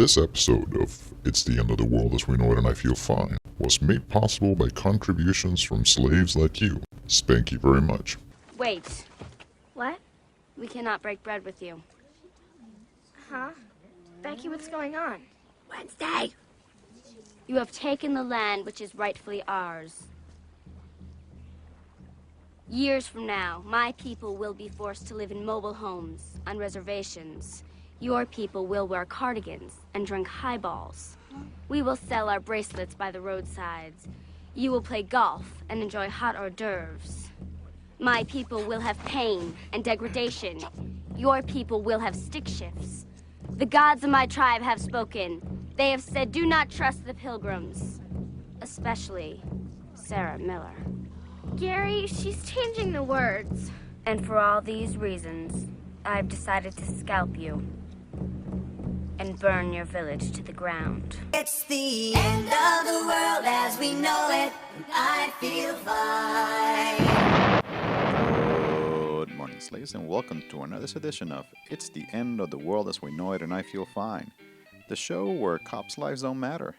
This episode of It's the End of the World as We Know It and I Feel Fine was made possible by contributions from slaves like you. Spank you very much. Wait. What? We cannot break bread with you. Huh? Becky, what's going on? Wednesday! You have taken the land which is rightfully ours. Years from now, my people will be forced to live in mobile homes, on reservations. Your people will wear cardigans and drink highballs. We will sell our bracelets by the roadsides. You will play golf and enjoy hot hors d'oeuvres. My people will have pain and degradation. Your people will have stick shifts. The gods of my tribe have spoken. They have said, do not trust the pilgrims. Especially Sarah Miller. Gary, she's changing the words. And for all these reasons, I've decided to scalp you and burn your village to the ground. It's the end of the world as we know it. I feel fine. Good morning, slaves, and welcome to another edition of It's the End of the World as We Know It and I Feel Fine, the show where cops' lives don't matter.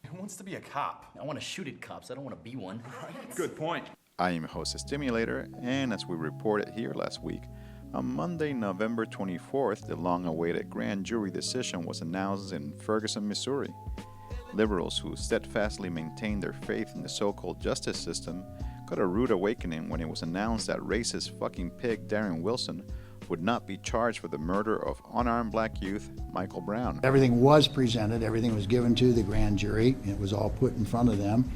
Who wants to be a cop? I want to shoot at cops. I don't want to be one. Right? Good point. I am your host, Stimulator, and as we reported here last week, on Monday, November 24th, the long-awaited grand jury decision was announced in Ferguson, Missouri. Liberals who steadfastly maintained their faith in the so-called justice system got a rude awakening when it was announced that racist fucking pig Darren Wilson would not be charged for the murder of unarmed black youth Michael Brown. Everything was presented, everything was given to the grand jury, it was all put in front of them,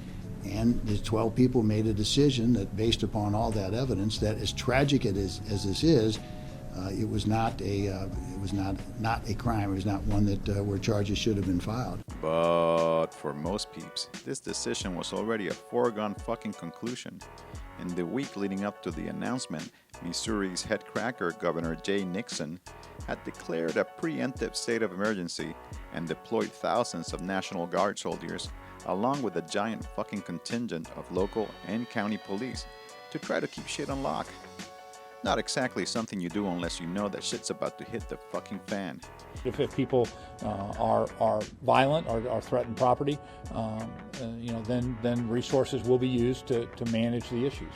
and the 12 people made a decision that based upon all that evidence, that as tragic as this is, it was not a crime. It was not one that where charges should have been filed. But for most peeps, this decision was already a foregone fucking conclusion. In the week leading up to the announcement, Missouri's head cracker, Governor Jay Nixon, had declared a preemptive state of emergency and deployed thousands of National Guard soldiers, along with a giant fucking contingent of local and county police, to try to keep shit on lock. Not exactly something you do unless you know that shit's about to hit the fucking fan. If people are violent or threaten property, then resources will be used to manage the issues.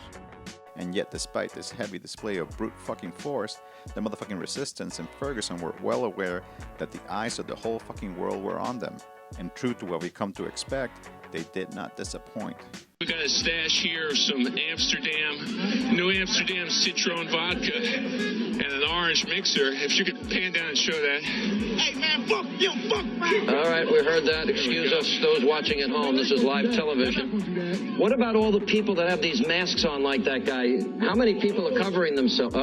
And yet, despite this heavy display of brute fucking force, the motherfucking resistance in Ferguson were well aware that the eyes of the whole fucking world were on them. And true to what we come to expect, they did not disappoint. We got a stash here of some New Amsterdam Citron vodka and an orange mixer. If you could pan down and show that. Hey man, fuck you, fuck man. All right, we heard that. Excuse us, those watching at home. This is live television. What about all the people that have these masks on like that guy? How many people are covering themselves?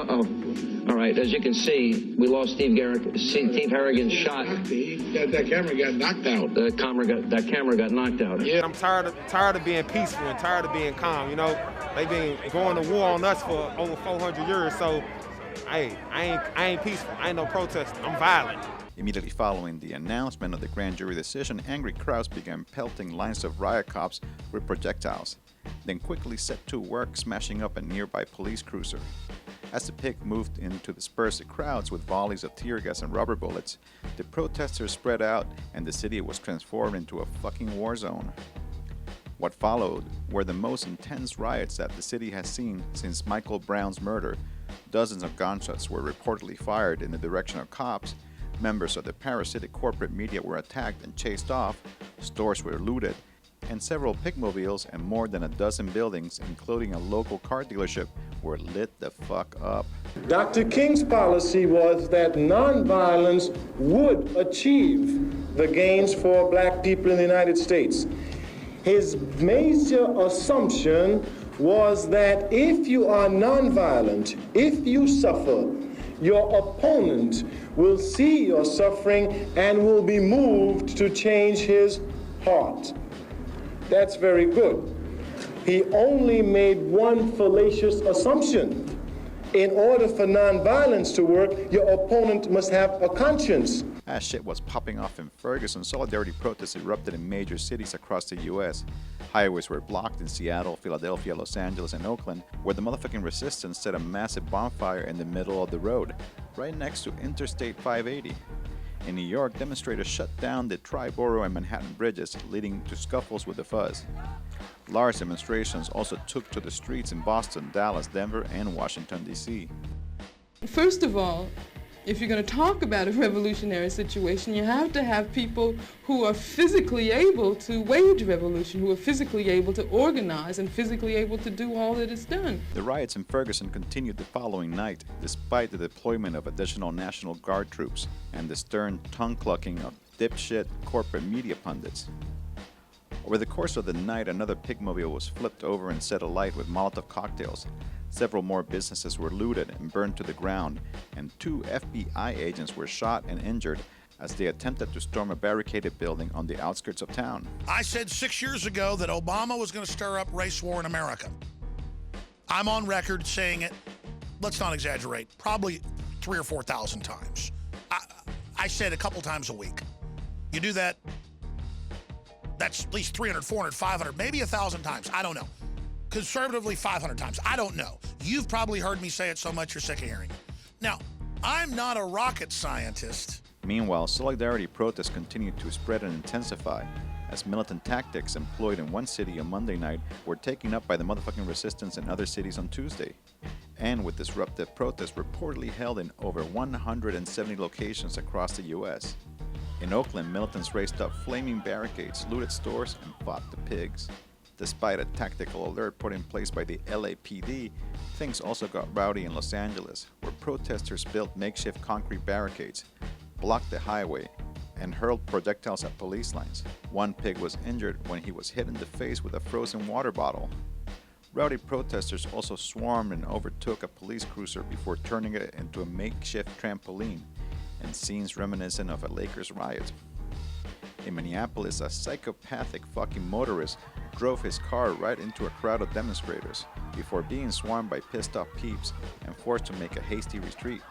All right, as you can see, we lost Steve Harrigan's shot. That camera got knocked out. That camera got knocked out. Yeah, I'm tired of being peaceful and tired of being calm. You know, they've been going to war on us for over 400 years. So, hey, I ain't peaceful. I ain't no protester. I'm violent. Immediately following the announcement of the grand jury decision, angry crowds began pelting lines of riot cops with projectiles, then quickly set to work smashing up a nearby police cruiser. As the pig moved in to disperse the crowds with volleys of tear gas and rubber bullets, the protesters spread out and the city was transformed into a fucking war zone. What followed were the most intense riots that the city has seen since Michael Brown's murder. Dozens of gunshots were reportedly fired in the direction of cops, members of the parasitic corporate media were attacked and chased off, stores were looted, and several pigmobiles and more than a dozen buildings, including a local car dealership, were lit the fuck up. Dr. King's policy was that nonviolence would achieve the gains for black people in the United States. His major assumption was that if you are nonviolent, if you suffer, your opponent will see your suffering and will be moved to change his heart. That's very good. He only made one fallacious assumption. In order for nonviolence to work, your opponent must have a conscience. As shit was popping off in Ferguson, solidarity protests erupted in major cities across the U.S. Highways were blocked in Seattle, Philadelphia, Los Angeles, and Oakland, where the motherfucking resistance set a massive bonfire in the middle of the road, right next to Interstate 580. In New York, demonstrators shut down the Triborough and Manhattan bridges, leading to scuffles with the fuzz. Large demonstrations also took to the streets in Boston, Dallas, Denver, and Washington, D.C. First of all, if you're going to talk about a revolutionary situation, you have to have people who are physically able to wage revolution, who are physically able to organize and physically able to do all that is done. The riots in Ferguson continued the following night, despite the deployment of additional National Guard troops and the stern tongue-clucking of dipshit corporate media pundits. Over the course of the night, another pigmobile was flipped over and set alight with Molotov cocktails. Several more businesses were looted and burned to the ground, and 2 FBI agents were shot and injured as they attempted to storm a barricaded building on the outskirts of town. I said 6 years ago that Obama was going to stir up race war in America. I'm on record saying it, let's not exaggerate, probably 3,000 or 4,000 times. I said a couple times a week. You do that, that's at least 300, 400, 500, maybe 1,000 times. I don't know. Conservatively 500 times. I don't know. You've probably heard me say it so much you're sick of hearing it. Now, I'm not a rocket scientist. Meanwhile, solidarity protests continued to spread and intensify as militant tactics employed in one city on Monday night were taken up by the motherfucking resistance in other cities on Tuesday. And with disruptive protests reportedly held in over 170 locations across the U.S. In Oakland, militants raised up flaming barricades, looted stores, and fought the pigs. Despite a tactical alert put in place by the LAPD, things also got rowdy in Los Angeles, where protesters built makeshift concrete barricades, blocked the highway, and hurled projectiles at police lines. One pig was injured when he was hit in the face with a frozen water bottle. Rowdy protesters also swarmed and overtook a police cruiser before turning it into a makeshift trampoline, in scenes reminiscent of a Lakers riot. In Minneapolis, a psychopathic fucking motorist drove his car right into a crowd of demonstrators before being swarmed by pissed off peeps and forced to make a hasty retreat.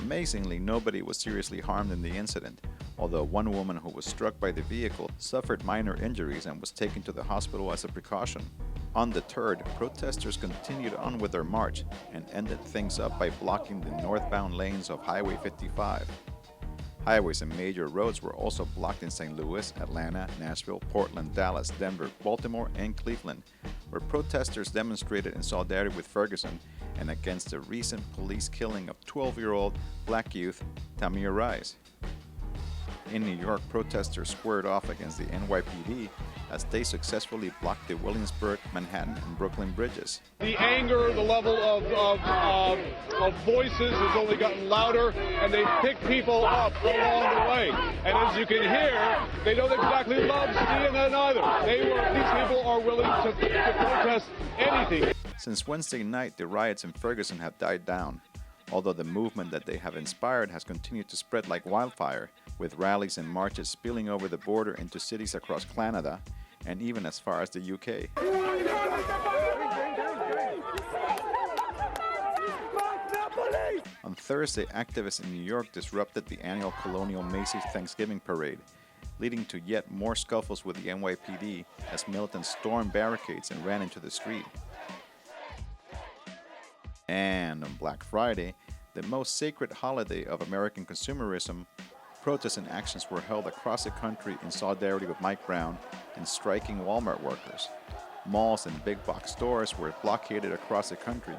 Amazingly, nobody was seriously harmed in the incident, although one woman who was struck by the vehicle suffered minor injuries and was taken to the hospital as a precaution. Undeterred, protesters continued on with their march and ended things up by blocking the northbound lanes of Highway 55. Highways and major roads were also blocked in St. Louis, Atlanta, Nashville, Portland, Dallas, Denver, Baltimore, and Cleveland, where protesters demonstrated in solidarity with Ferguson and against the recent police killing of 12-year-old black youth Tamir Rice. In New York, protesters squared off against the NYPD as they successfully blocked the Williamsburg, Manhattan, and Brooklyn bridges. The anger, the level of voices has only gotten louder, and they pick people up along the way. And as you can hear, they don't exactly love seeing that either. These people are willing to protest anything. Since Wednesday night, the riots in Ferguson have died down, although the movement that they have inspired has continued to spread like wildfire, with rallies and marches spilling over the border into cities across Canada and even as far as the UK. On Thursday, activists in New York disrupted the annual Colonial Macy's Thanksgiving Parade, leading to yet more scuffles with the NYPD as militants stormed barricades and ran into the street. And on Black Friday, the most sacred holiday of American consumerism, protests and actions were held across the country in solidarity with Mike Brown and striking Walmart workers. Malls and big box stores were blockaded across the country,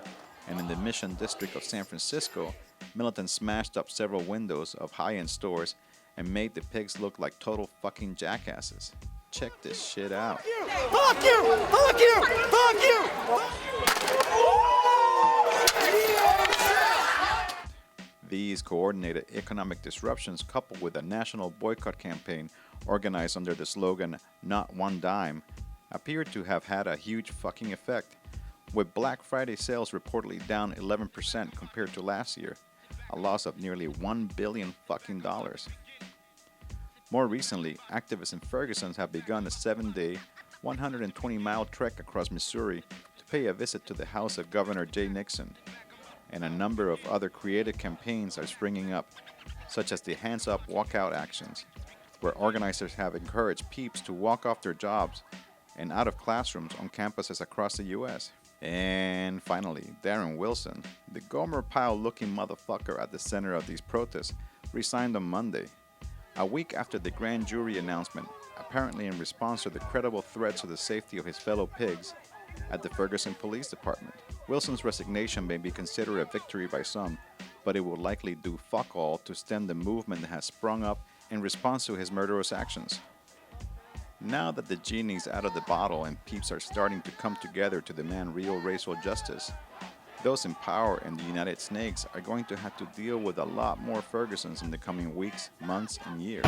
and in the Mission District of San Francisco, militants smashed up several windows of high-end stores and made the pigs look like total fucking jackasses. Check this shit out. Fuck you! Fuck you! Fuck you! These coordinated economic disruptions, coupled with a national boycott campaign organized under the slogan, "Not One Dime," appear to have had a huge fucking effect, with Black Friday sales reportedly down 11% compared to last year, a loss of nearly $1 billion fucking dollars. More recently, activists in Ferguson have begun a 7-day, 120-mile trek across Missouri to pay a visit to the house of Governor Jay Nixon. And a number of other creative campaigns are springing up, such as the Hands Up Walkout actions, where organizers have encouraged peeps to walk off their jobs and out of classrooms on campuses across the U.S. And finally, Darren Wilson, the Gomer Pyle-looking motherfucker at the center of these protests, resigned on Monday, a week after the grand jury announcement, apparently in response to the credible threats to the safety of his fellow pigs at the Ferguson Police Department. Wilson's resignation may be considered a victory by some, but it will likely do fuck all to stem the movement that has sprung up in response to his murderous actions. Now that the genie's out of the bottle and peeps are starting to come together to demand real racial justice, those in power in the United Snakes are going to have to deal with a lot more Fergusons in the coming weeks, months, and years.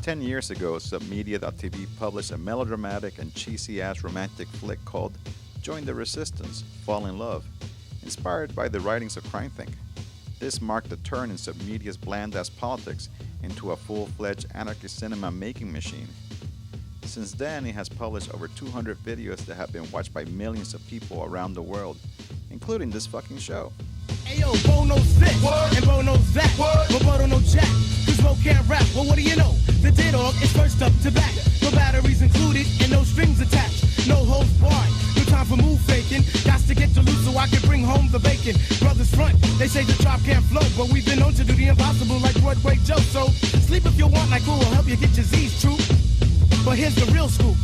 10 years ago, Submedia.tv published a melodramatic and cheesy-ass romantic flick called Join the Resistance, Fall in Love, inspired by the writings of CrimeThink. This marked a turn in Submedia's bland-ass politics into a full-fledged anarchist cinema making machine. Since then, it has published over 200 videos that have been watched by millions of people around the world, including this fucking show. Ayo, Bo knows this, and Bo knows that, but Bo don't know jack, cause Bo can't rap. Well, what do you know? The D-Dog is first up to bat. No batteries included and no strings attached. No holds barred, no time for move faking. Got to get to loose so I can bring home the bacon. Brothers front, they say the chop can't flow, but we've been known to do the impossible like Broadway Joe. So sleep if you want, like who will help you get your Z's true. But here's the real scoop.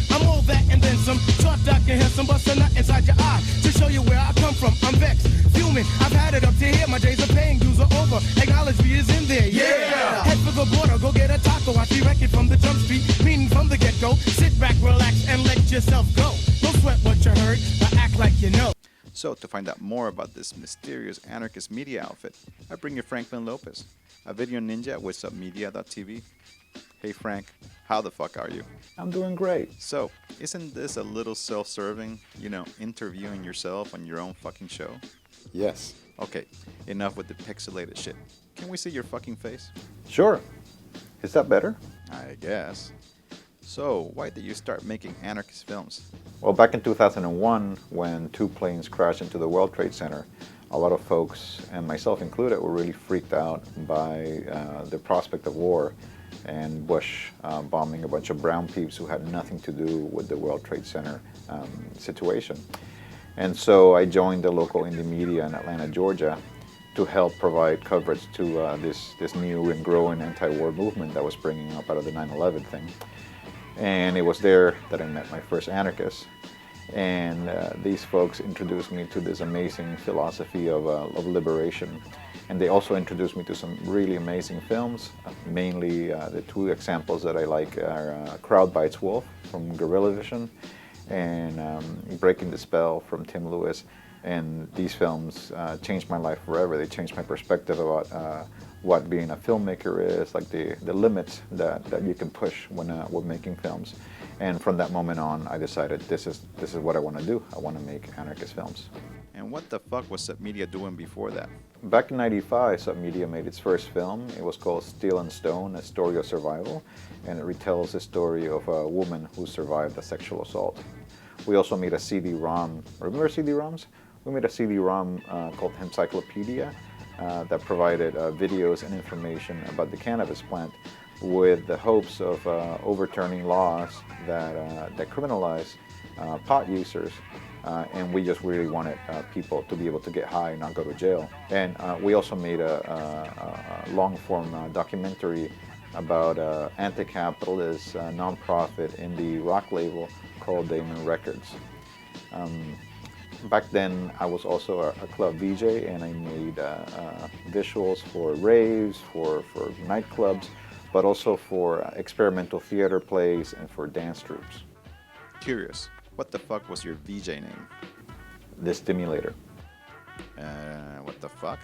I'm all that and then some. Short duck and have some bust a nut inside your eye to show you where I come from. I'm vexed, fuming. I've had it up to here. My days of paying dues are over. Acknowledge me is in there. Yeah. Head for the border. Go get a taco. I see record from the jump street. Meaning from the get-go. Sit back, relax, and let yourself go. Don't sweat what you heard, but act like you know. So to find out more about this mysterious anarchist media outfit, I bring you Franklin López, a video ninja with Submedia.tv. Hey Frank, how the fuck are you? I'm doing great. So, isn't this a little self-serving, interviewing yourself on your own fucking show? Yes. Okay, enough with the pixelated shit. Can we see your fucking face? Sure. Is that better? I guess. So, why did you start making anarchist films? Well, back in 2001, when 2 planes crashed into the World Trade Center, a lot of folks, and myself included, were really freaked out by the prospect of war and Bush bombing a bunch of brown peeps who had nothing to do with the World Trade Center situation. And so I joined the local indie media in Atlanta, Georgia, to help provide coverage to this new and growing anti-war movement that was springing up out of the 9/11 thing. And it was there that I met my first anarchists. And these folks introduced me to this amazing philosophy of liberation. And they also introduced me to some really amazing films. Mainly the 2 examples that I like are Crowd Bites Wolf from Guerrilla Vision and Breaking the Spell from Tim Lewis. And these films changed my life forever. They changed my perspective about what being a filmmaker is, like the limits that you can push when making films. And from that moment on, I decided this is what I want to do. I want to make anarchist films. And what the fuck was Submedia doing before that? Back in '95, Submedia made its first film. It was called Steel and Stone, A Story of Survival, and it retells the story of a woman who survived a sexual assault. We also made a CD-ROM. Remember CD-ROMs? We made a CD-ROM called Encyclopedia that provided videos and information about the cannabis plant with the hopes of overturning laws that criminalize pot users. And we just really wanted people to be able to get high and not go to jail. And we also made a long-form documentary about Back then, I was also a club VJ, and I made visuals for raves, for nightclubs, but also for experimental theater plays and for dance troupes. Curious, what the fuck was your VJ name? The Stimulator. What the fuck?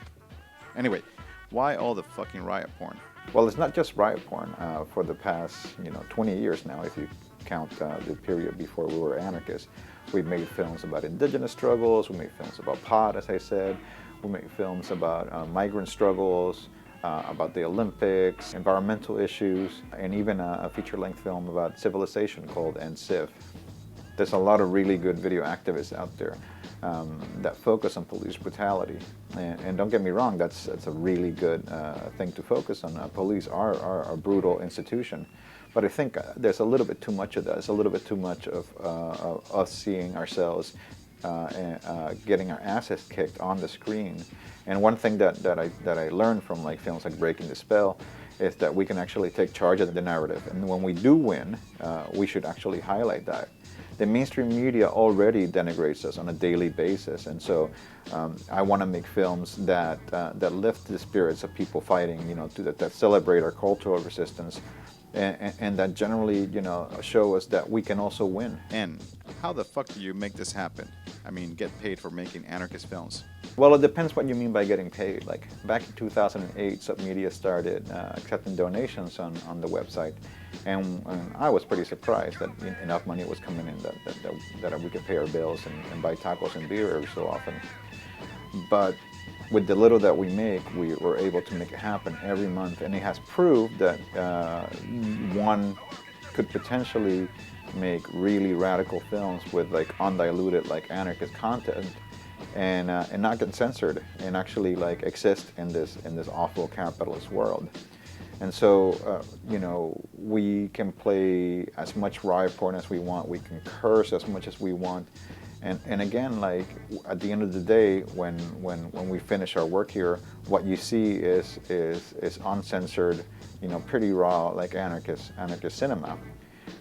Anyway, why all the fucking riot porn? Well, it's not just riot porn. For the past, 20 years now, if you count the period before we were anarchists, we've made films about indigenous struggles, we made films about pot, as I said, we made films about migrant struggles, about the Olympics, environmental issues, and even a feature-length film about civilization called End Civ. There's a lot of really good video activists out there that focus on police brutality. And don't get me wrong, that's a really good thing to focus on. Police are a brutal institution. But I think there's a little bit too much of that. It's a little bit too much of us seeing ourselves getting our asses kicked on the screen. And one thing that I learned from films like Breaking the Spell is that we can actually take charge of the narrative. And when we do win, we should actually highlight that. The mainstream media already denigrates us on a daily basis, and so I want to make films that lift the spirits of people fighting, that celebrate our cultural resistance, and that generally, show us that we can also win. And how the fuck do you make this happen? I mean, get paid for making anarchist films? Well, it depends what you mean by getting paid. Like back in 2008, Submedia started accepting donations on the website, and I was pretty surprised that enough money was coming in that we could pay our bills and buy tacos and beer every so often. But with the little that we make, we were able to make it happen every month, and it has proved that one could potentially make really radical films with undiluted anarchist content, and not get censored, and actually exist in this awful capitalist world. And so we can play as much riot porn as we want, we can curse as much as we want. And again, at the end of the day, when we finish our work here, what you see is uncensored, pretty raw, anarchist cinema.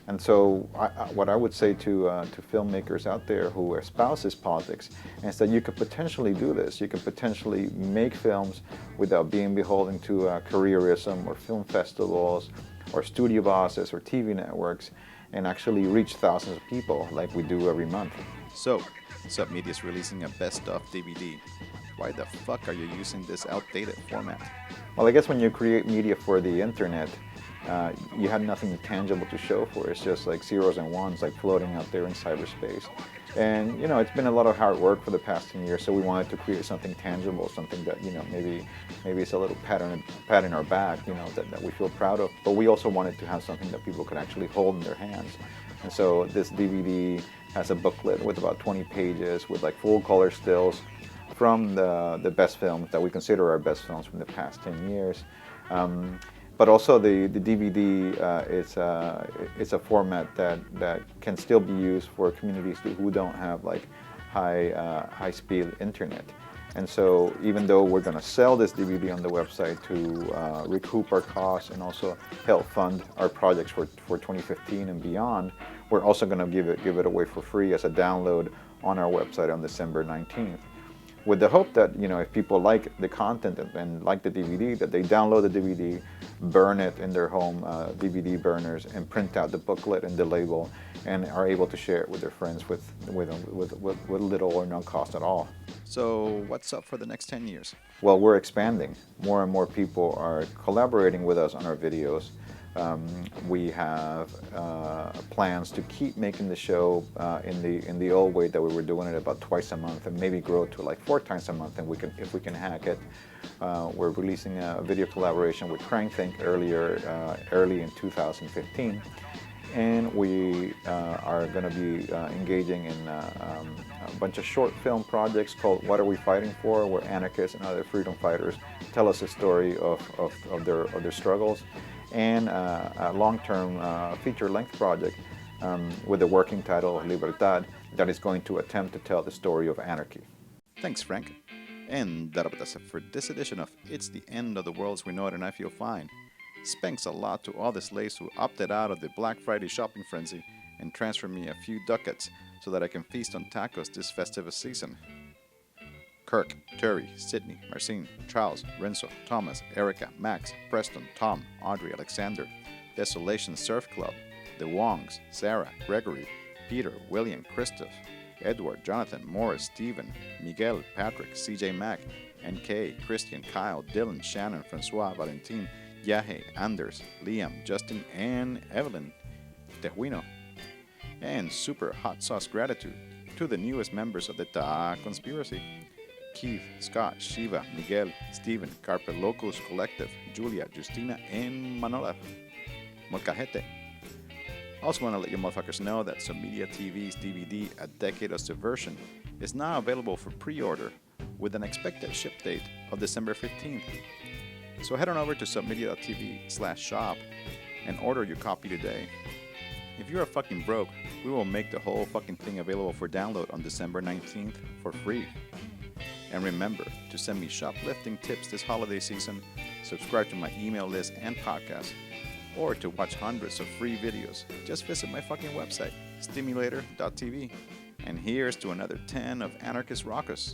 And so what I would say to filmmakers out there who espouse this politics is that you could potentially do this. You could potentially make films without being beholden to careerism or film festivals or studio bosses or TV networks, and actually reach thousands of people like we do every month. So, Submedia is releasing a best of DVD. Why the fuck are you using this outdated format? Well, I guess when you create media for the internet, you have nothing tangible to show for. It's just zeros and ones floating out there in cyberspace. And it's been a lot of hard work for the past 10 years, so we wanted to create something tangible, something that maybe it's a little pat in our back, that we feel proud of. But we also wanted to have something that people could actually hold in their hands. And so this DVD has a booklet with about 20 pages with full color stills from the best films that we consider our best films from the past 10 years. But also the DVD it's a format that can still be used for communities who don't have high-speed internet. And so even though we're going to sell this DVD on the website to recoup our costs and also help fund our projects for 2015 and beyond, we're also going to give it away for free as a download on our website on December 19th. With the hope that, if people like the content and like the DVD, that they download the DVD, burn it in their home DVD burners, and print out the booklet and the label, and are able to share it with their friends with little or no cost at all. So what's up for the next 10 years? Well, we're expanding. More and more people are collaborating with us on our videos. We have plans to keep making the show in the old way that we were doing it, about twice a month, and maybe grow to 4 times a month, and if we can hack it. We're releasing a video collaboration with Crankthink early in 2015, and we are going to be engaging in a bunch of short film projects called What Are We Fighting For?, where anarchists and other freedom fighters tell us a story of their struggles, and a long-term feature-length project with the working title of Libertad that is going to attempt to tell the story of anarchy. Thanks, Frank. And that'll be it for this edition of It's the End of the World as We Know It and I Feel Fine. Thanks a lot to all the slaves who opted out of the Black Friday shopping frenzy and transferred me a few ducats so that I can feast on tacos this festive season. Kirk, Terry, Sydney, Marcin, Charles, Renzo, Thomas, Erica, Max, Preston, Tom, Audrey, Alexander, Desolation Surf Club, The Wongs, Sarah, Gregory, Peter, William, Christoph, Edward, Jonathan, Morris, Stephen, Miguel, Patrick, CJ Mack, NK, Christian, Kyle, Dylan, Shannon, Francois, Valentin, Yahe, Anders, Liam, Justin, and Evelyn, Tehuino. And super hot sauce gratitude to the newest members of the Ta Conspiracy: Keith, Scott, Shiva, Miguel, Steven, Carpe Locos Collective, Julia, Justina, and Manola. Molcajete. Also want to let you motherfuckers know that Submedia TV's DVD, A Decade of Subversion, is now available for pre-order with an expected ship date of December 15th. So head on over to submedia.tv/shop and order your copy today. If you're a fucking broke, we will make the whole fucking thing available for download on December 19th for free. And remember to send me shoplifting tips this holiday season, subscribe to my email list and podcast, or to watch hundreds of free videos, just visit my fucking website, stimulator.tv. And here's to another 10 of Anarchist Rockers.